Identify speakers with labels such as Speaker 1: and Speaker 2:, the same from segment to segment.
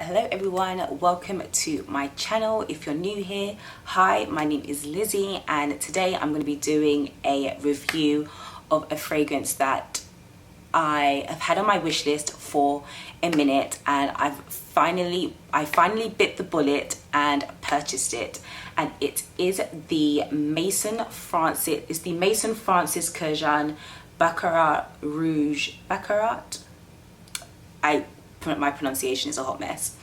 Speaker 1: Hello everyone, welcome to my channel. If you're new here, hi, my name is Lizzie and today I'm going to be doing a review of a fragrance that I have had on my wish list for a minute, and I finally bit the bullet and purchased it, and it is the Maison Francis Kurkdjian Baccarat Rouge. My pronunciation is a hot mess.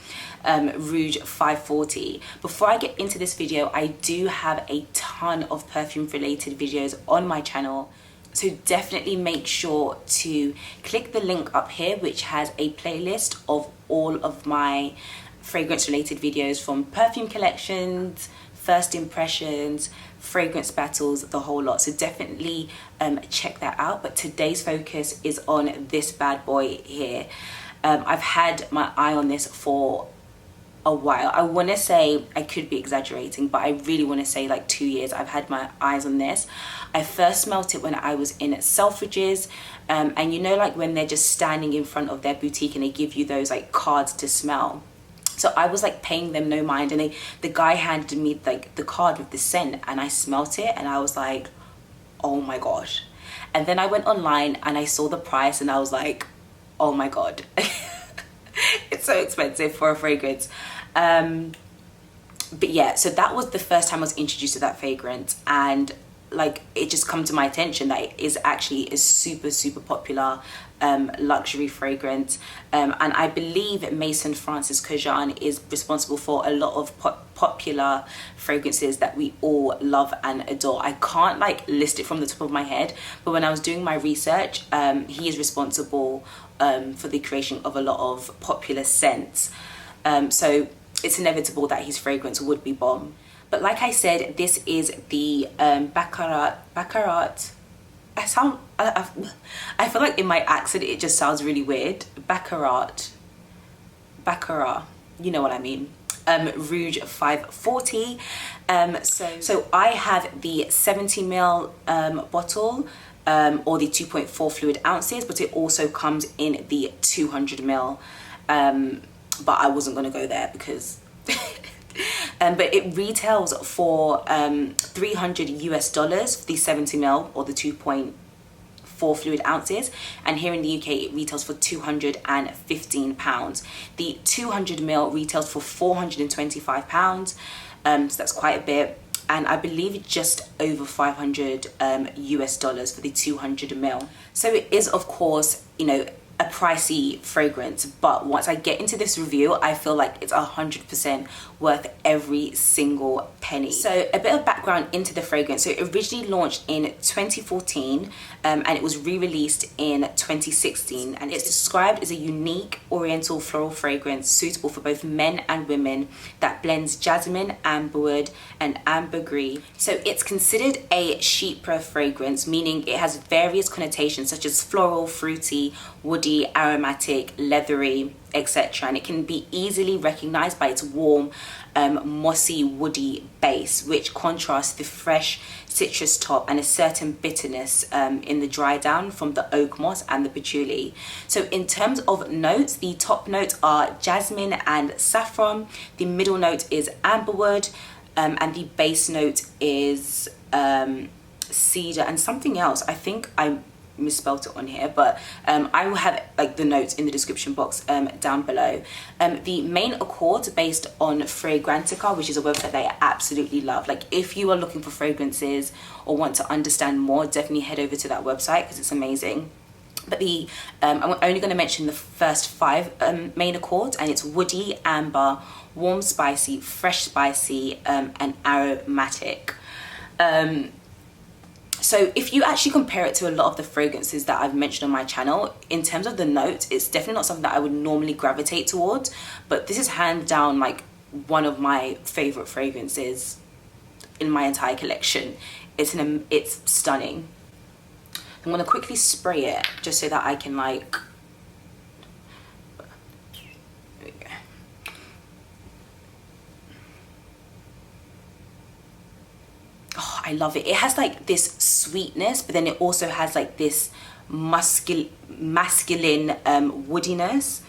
Speaker 1: Rouge 540. Before I get into this video, I do have a ton of perfume related videos on my channel, so definitely make sure to click the link up here which has a playlist of all of my fragrance related videos, from perfume collections, first impressions, fragrance battles, the whole lot. So definitely check that out. But today's focus is on this bad boy here. I've had my eye on this for a while. I want to say, I could be exaggerating, but I really want to say like 2 years I've had my eyes on this. I first smelt it when I was in Selfridges, and you know, like when they're just standing in front of their boutique and they give you those like cards to smell. So I was like paying them no mind, and the guy handed me like the card with the scent, and I smelt it and I was like, oh my gosh. And then I went online and I saw the price and I was like, oh my god. It's so expensive for a fragrance. But yeah, so that was the first time I was introduced to that fragrance, and like it just come to my attention that it is actually a super popular luxury fragrance, and I believe Maison Francis Kurkdjian is responsible for a lot of popular fragrances that we all love and adore. I can't like list it from the top of my head, but when I was doing my research, he is responsible for the creation of a lot of popular scents, so it's inevitable that his fragrance would be bomb. But like I said, this is the Baccarat. I feel like in my accent it just sounds really weird. Baccarat, you know what I mean. Rouge 540. So I have the 70ml bottle, or the 2.4 fluid ounces, but it also comes in the 200ml. But I wasn't gonna go there because but it retails for $300 US for the 70ml or the 2.4 fluid ounces, and here in the UK it retails for £215. The 200ml retails for £425, so that's quite a bit, and I believe just over $500 US for the 200ml. So it is, of course, you know, a pricey fragrance, but once I get into this review, I feel like it's 100% worth every single penny. So a bit of background into the fragrance. So it originally launched in 2014, and it was re-released in 2016, and it's described as a unique oriental floral fragrance suitable for both men and women that blends jasmine, amberwood and ambergris. So it's considered a chypre fragrance, meaning it has various connotations such as floral, fruity, woody, aromatic, leathery, etc., and it can be easily recognized by its warm, mossy, woody base, which contrasts the fresh citrus top and a certain bitterness in the dry down from the oak moss and the patchouli. So in terms of notes, the top notes are jasmine and saffron, the middle note is amberwood, and the base note is cedar and something else. I think I misspelled it on here, but I will have like the notes in the description box down below. The main accords based on Fragrantica, which is a website that I absolutely love. Like if you are looking for fragrances or want to understand more, definitely head over to that website because it's amazing. But I'm only going to mention the first 5 main accords, and it's woody, amber, warm spicy, fresh spicy, and aromatic. So if you actually compare it to a lot of the fragrances that I've mentioned on my channel, in terms of the notes, it's definitely not something that I would normally gravitate towards, but this is hands down like one of my favorite fragrances in my entire collection. It's stunning. I'm gonna quickly spray it just so that I can like, there we go. Oh, I love it. It has like this sweetness, but then it also has like this masculine woodiness.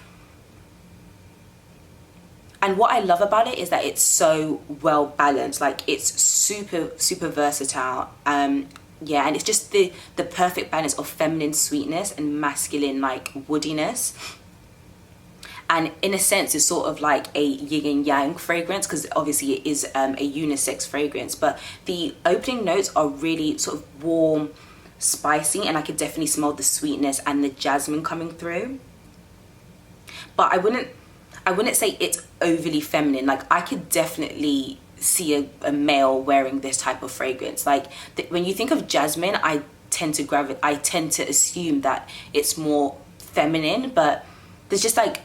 Speaker 1: And what I love about it is that it's so well balanced. Like, it's super versatile. Yeah, and it's just the perfect balance of feminine sweetness and masculine like woodiness. And in a sense, it's sort of like a yin and yang fragrance, because obviously it is a unisex fragrance. But the opening notes are really sort of warm, spicy, and I could definitely smell the sweetness and the jasmine coming through. But I wouldn't say it's overly feminine. Like, I could definitely see a male wearing this type of fragrance. Like, when you think of jasmine, I tend to assume that it's more feminine, but there's just like,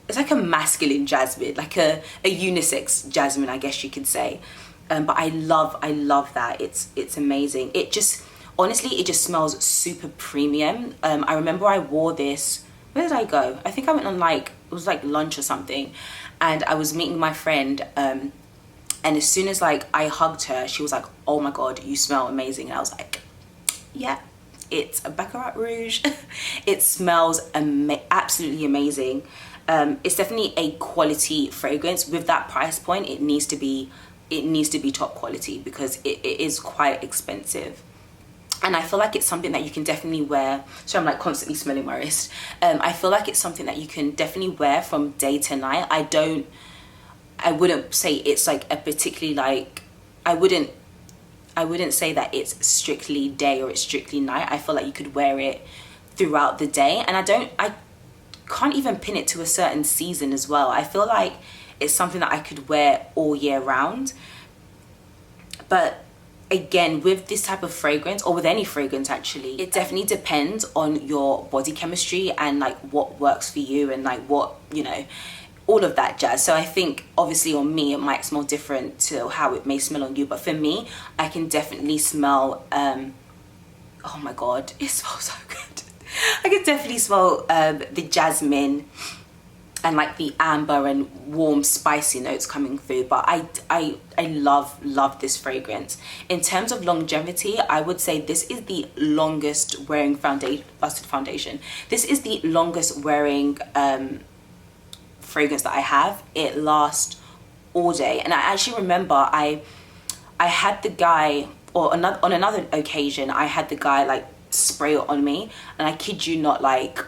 Speaker 1: it's like a masculine jasmine, like a unisex jasmine, I guess you could say. But I love that. It's amazing. It just, honestly, it just smells super premium. I remember I wore this, where did I go? I think I went on like, it was like lunch or something, and I was meeting my friend, and as soon as like I hugged her, she was like, oh my god, you smell amazing. And I was like, yeah, it's a Baccarat Rouge. It smells absolutely amazing. It's definitely a quality fragrance. With that price point, it needs to be top quality, because it is quite expensive. And I feel like it's something that you can definitely wear. So I'm like constantly smelling my wrist. I feel like it's something that you can definitely wear from day to night. I wouldn't say it's like a particularly like, I wouldn't say that it's strictly day or it's strictly night. I feel like you could wear it throughout the day. And I can't even pin it to a certain season as well. I feel like it's something that I could wear all year round. But again, with this type of fragrance, or with any fragrance actually, it definitely depends on your body chemistry and like what works for you, and like what, you know, all of that jazz. So I think obviously on me it might smell different to how it may smell on you, but for me, I can definitely smell oh my god, it smells so good. I can definitely smell the jasmine and like the amber and warm spicy notes coming through. But I love this fragrance. In terms of longevity, I would say this is the longest wearing foundation. This is the longest wearing fragrance that I have. It lasts all day. And I actually remember I had the guy, or on another occasion, I had the guy like spray it on me, and I kid you not, like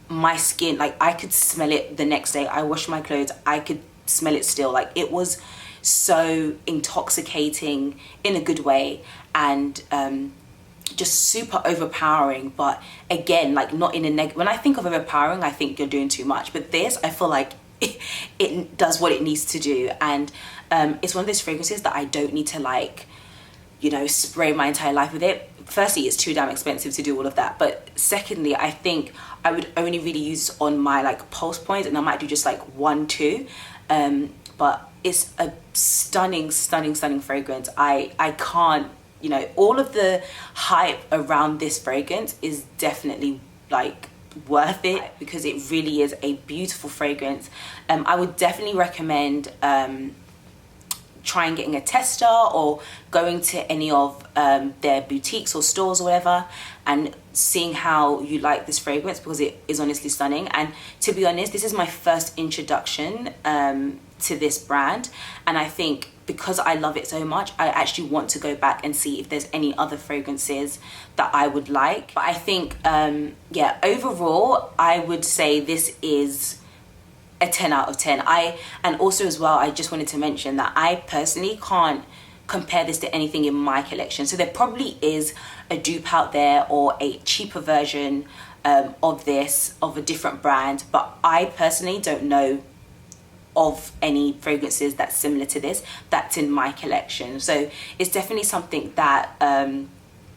Speaker 1: my skin, like I could smell it the next day. I washed my clothes, I could smell it still. Like, it was so intoxicating in a good way, and just super overpowering. But again, like not in a when I think of overpowering, I think you're doing too much. But this, I feel like it does what it needs to do. And it's one of those fragrances that I don't need to like, you know, spray my entire life with it. Firstly, it's too damn expensive to do all of that. But secondly, I think I would only really use it on my like pulse points, and I might do just like 1-2. But it's a stunning fragrance. I can't, you know, all of the hype around this fragrance is definitely like worth it, because it really is a beautiful fragrance. I would definitely recommend trying getting a tester, or going to any of their boutiques or stores or whatever, and seeing how you like this fragrance, because it is honestly stunning. And to be honest, this is my first introduction to this brand, and I think because I love it so much, I actually want to go back and see if there's any other fragrances that I would like. But I think yeah, overall I would say this is a 10 out of 10. And also as well, I just wanted to mention that I personally can't compare this to anything in my collection. So there probably is a dupe out there, or a cheaper version of this, of a different brand, but I personally don't know of any fragrances that's similar to this that's in my collection. So it's definitely something that I'm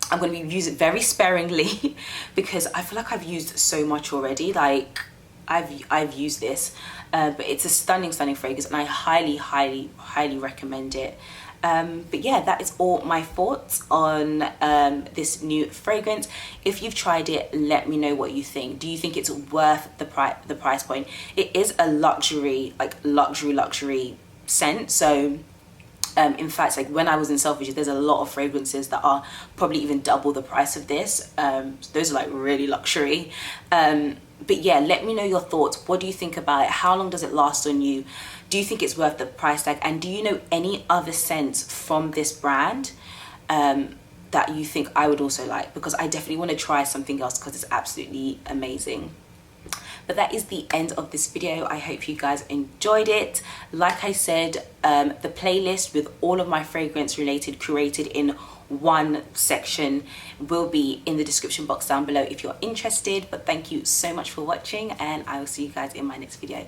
Speaker 1: going to be using very sparingly, because I feel like I've used so much already. Like I've used this, but it's a stunning fragrance, and I highly recommend it. But yeah, that is all my thoughts on this new fragrance. If you've tried it, let me know what you think. Do you think it's worth the price point? It is a luxury, like luxury scent. So in fact, like when I was in Selfridges, there's a lot of fragrances that are probably even double the price of this. Those are like really luxury. but yeah, let me know your thoughts. What do you think about it? How long does it last on you? Do you think it's worth the price tag? And do you know any other scents from this brand that you think I would also like? Because I definitely want to try something else because it's absolutely amazing. But that is the end of this video. I hope you guys enjoyed it. Like I said, the playlist with all of my fragrance related curated in one section will be in the description box down below if you're interested. But thank you so much for watching, and I will see you guys in my next video.